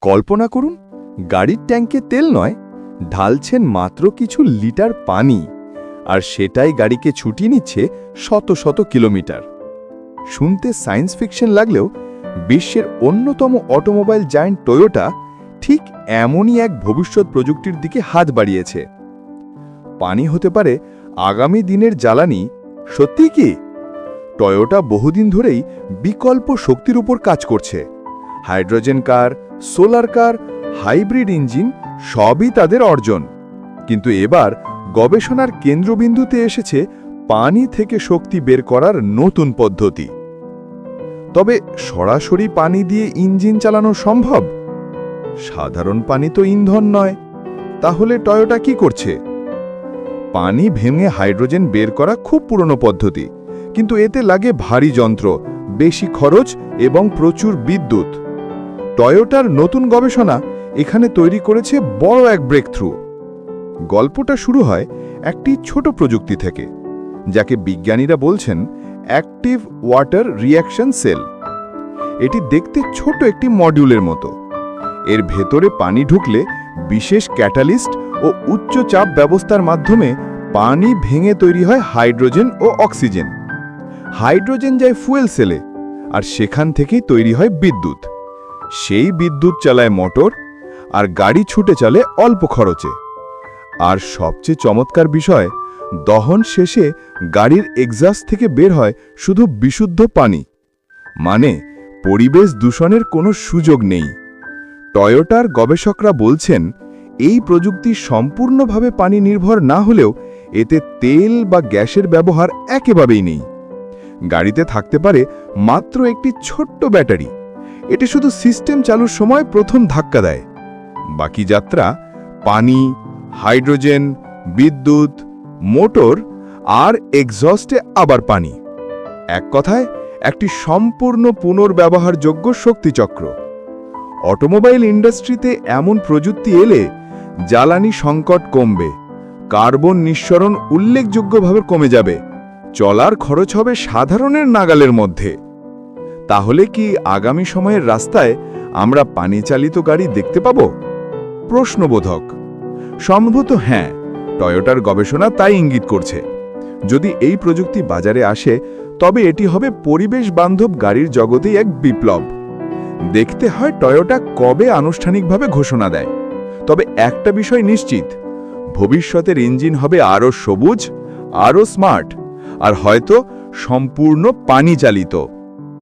কল্পনা করুন, গাড়ির ট্যাঙ্কে তেল নয়, ঢালছেন মাত্র কিছু লিটার পানি, আর সেটাই গাড়িকে ছুটিয়ে নিচ্ছে শত শত কিলোমিটার। শুনতে সায়েন্স ফিকশন লাগলেও বিশ্বের অন্যতম অটোমোবাইল জায়ান্ট টয়োটা ঠিক এমনই এক ভবিষ্যৎ প্রযুক্তির দিকে হাত বাড়িয়েছে। পানি হতে পারে আগামী দিনের জ্বালানি, সত্যি কি? টয়োটা বহুদিন ধরেই বিকল্প শক্তির উপর কাজ করছে। হাইড্রোজেন কার, সোলার কার, হাইব্রিড ইঞ্জিন সবই তাদের অর্জন। কিন্তু এবার গবেষণার কেন্দ্রবিন্দুতে এসেছে পানি থেকে শক্তি বের করার নতুন পদ্ধতি। তবে সরাসরি পানি দিয়ে ইঞ্জিন চালানো সম্ভব? সাধারণ পানি তো ইন্ধন নয়। তাহলে টয়োটা কি করছে? পানি ভেঙে হাইড্রোজেন বের করা খুব পুরনো পদ্ধতি, কিন্তু এতে লাগে ভারী যন্ত্র, বেশি খরচ এবং প্রচুর বিদ্যুৎ। টয়োটার নতুন গবেষণা এখানে তৈরি করেছে বড় এক ব্রেকথ্রু। গল্পটা শুরু হয় একটি ছোট প্রযুক্তি থেকে, যাকে বিজ্ঞানীরা বলছেন অ্যাক্টিভ ওয়াটার রিঅ্যাকশন সেল। এটি দেখতে ছোট একটি মডিউলের মতো। এর ভেতরে পানি ঢুকলে বিশেষ ক্যাটালিস্ট ও উচ্চ চাপ ব্যবস্থার মাধ্যমে পানি ভেঙে তৈরি হয় হাইড্রোজেন ও অক্সিজেন। হাইড্রোজেন যায় ফুয়েল সেলে, আর সেখান থেকেই তৈরি হয় বিদ্যুৎ। সেই বিদ্যুৎ চালায় মোটর, আর গাড়ি ছুটে চলে অল্প খরচে। আর সবচেয়ে চমৎকার বিষয়, দহন শেষে গাড়ির এক্সস্ট থেকে বের হয় শুধু বিশুদ্ধ পানি। মানে পরিবেশ দূষণের কোনো সুযোগ নেই। টয়োটার গবেষকরা বলছেন, এই প্রযুক্তি সম্পূর্ণভাবে পানি নির্ভর না হলেও এতে তেল বা গ্যাসের ব্যবহার একেবারেই নেই। গাড়িতে থাকতে পারে মাত্র একটি ছোট্ট ব্যাটারি। এটি শুধু সিস্টেম চালুর সময় প্রথম ধাক্কা দেয়। বাকি যাত্রা পানি, হাইড্রোজেন, বিদ্যুৎ, মোটর আর এক্সস্টে আবার পানি। এক কথায় একটি সম্পূর্ণ পুনর্ব্যবহারযোগ্য শক্তিচক্র। অটোমোবাইল ইন্ডাস্ট্রিতে এমন প্রযুক্তি এলে জ্বালানি সংকট কমবে, কার্বন নিঃসরণ উল্লেখযোগ্যভাবে কমে যাবে, চলার খরচ হবে সাধারণের নাগালের মধ্যে। তাহলে কি আগামী সময়ের রাস্তায় আমরা পানি চালিত গাড়ি দেখতে পাব? প্রশ্নবোধক। সম্ভবত হ্যাঁ, টয়োটার গবেষণা তাই ইঙ্গিত করছে। যদি এই প্রযুক্তি বাজারে আসে, তবে এটি হবে পরিবেশ বান্ধব গাড়ির জগতেই এক বিপ্লব। দেখতে হয় টয়োটা কবে আনুষ্ঠানিকভাবে ঘোষণা দেয়। তবে একটা বিষয় নিশ্চিত, ভবিষ্যতের ইঞ্জিন হবে আরও সবুজ, আরও স্মার্ট, আর হয়তো সম্পূর্ণ পানি চালিত।